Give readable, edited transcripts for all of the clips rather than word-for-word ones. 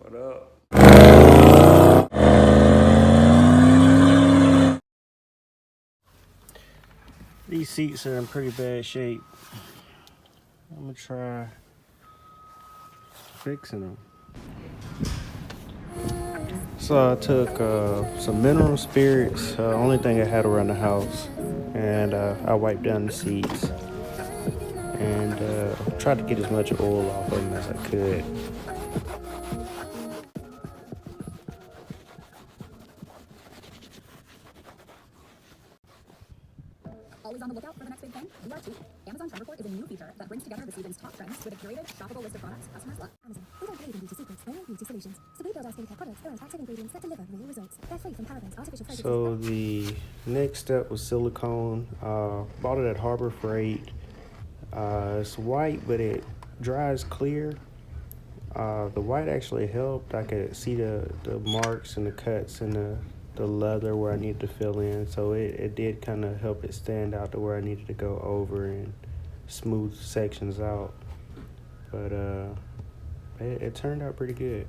What up? These seats are in pretty bad shape. I'm gonna try fixing them. So I took some mineral spirits, only thing I had around the house, and I wiped down the seats and tried to get as much oil off of them as I could. Always on the lookout for the next big thing? We are too. Amazon Trend Report is a new feature that brings together the season's top trends with a curated, shoppable list of products customers love. Amazon. We don't believe in beauty secrets, only beauty solutions. So we build our skincare products around active ingredients that deliver real results. They're free from parabens, artificial fragrances. So the next step was silicone. Bought it at Harbor Freight. It's white, but it dries clear. The white actually helped. I could see the marks and the cuts and the leather where I needed to fill in. So it did kind of help it stand out to where I needed to go over and smooth sections out. But it turned out pretty good.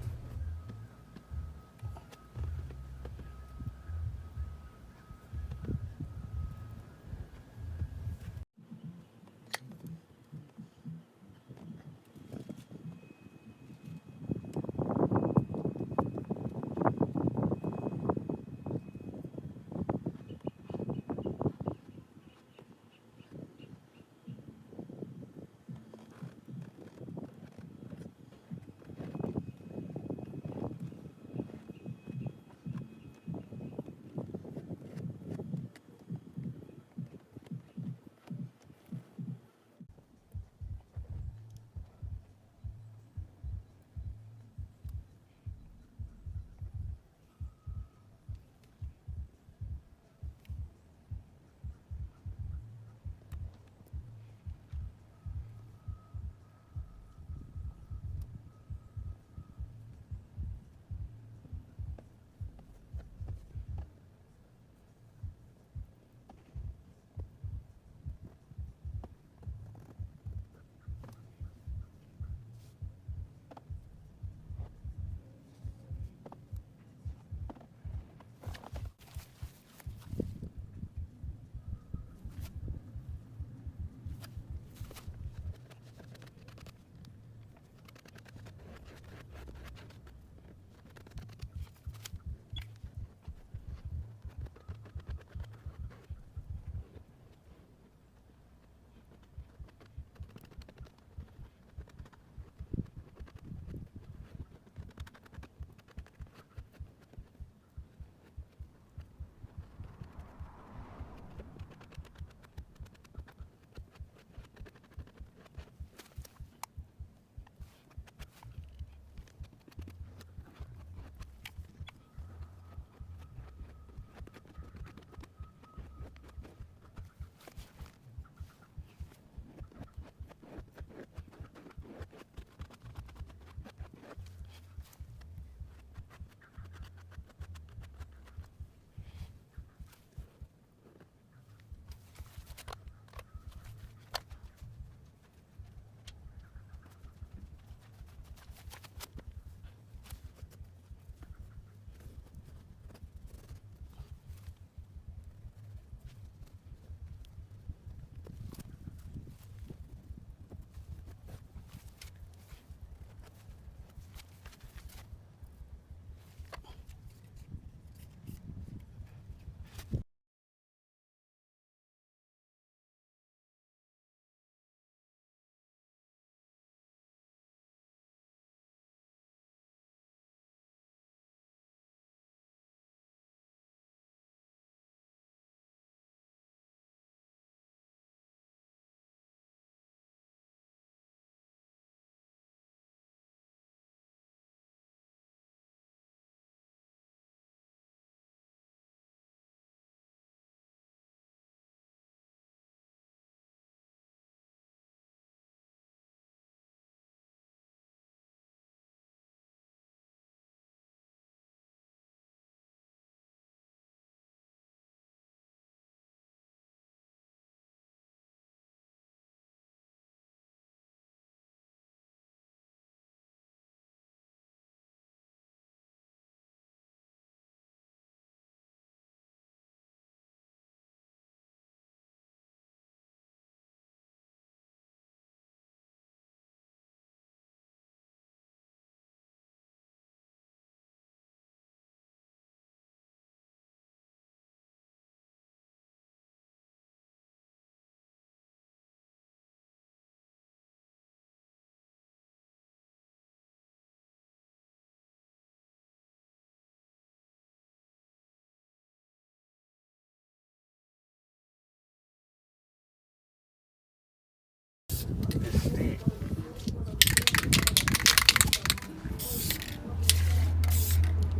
This stick.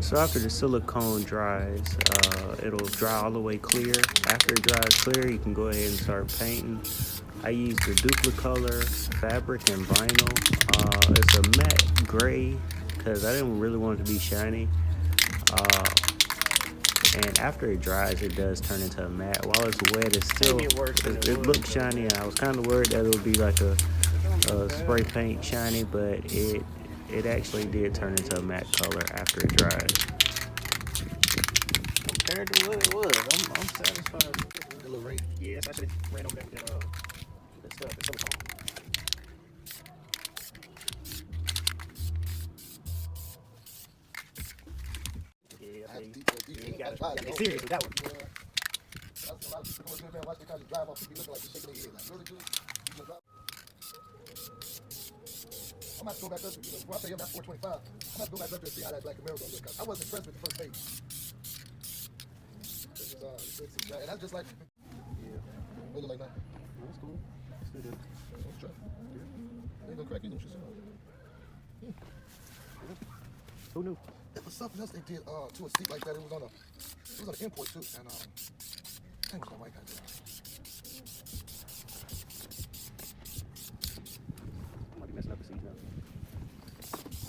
So after the silicone dries, it'll dry all the way clear. After it dries clear, you can go ahead and start painting. I use the Duplicolor fabric and vinyl. It's a matte gray because I didn't really want it to be shiny. Uh, and after it dries, it does turn into a matte. While it's wet, it looks shiny. And I was kind of worried that it would be like a spray paint shiny, but it actually did turn into a matte color after it dried. Compared to what it was, I'm satisfied. The little ring. Yes, I should have ran over there with that stuff, the silicone. Yeah, I have see, to teach you gotta tried get it. serious with that one. Yeah. That's a lot of people going there, watch they kind of drive off, people looking like they're shaking their head. Like, really, dude? You gonna drive? I'm gonna have to go back up to you. When I say I'm at 425, I'm gonna have to go back up there and see how that black Camaro gonna look. I wasn't impressed with the first page. And that's just like, Yeah, what look like that? that's cool. Let's do this. Let's try. Yeah. Ain't gonna crack either, what you said. Who knew? It was something else they did to a seat like that. It was on an import too, and I think it was my white guy. I might be messing up the seat now.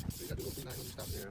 So you got to do a seat now, you stop there.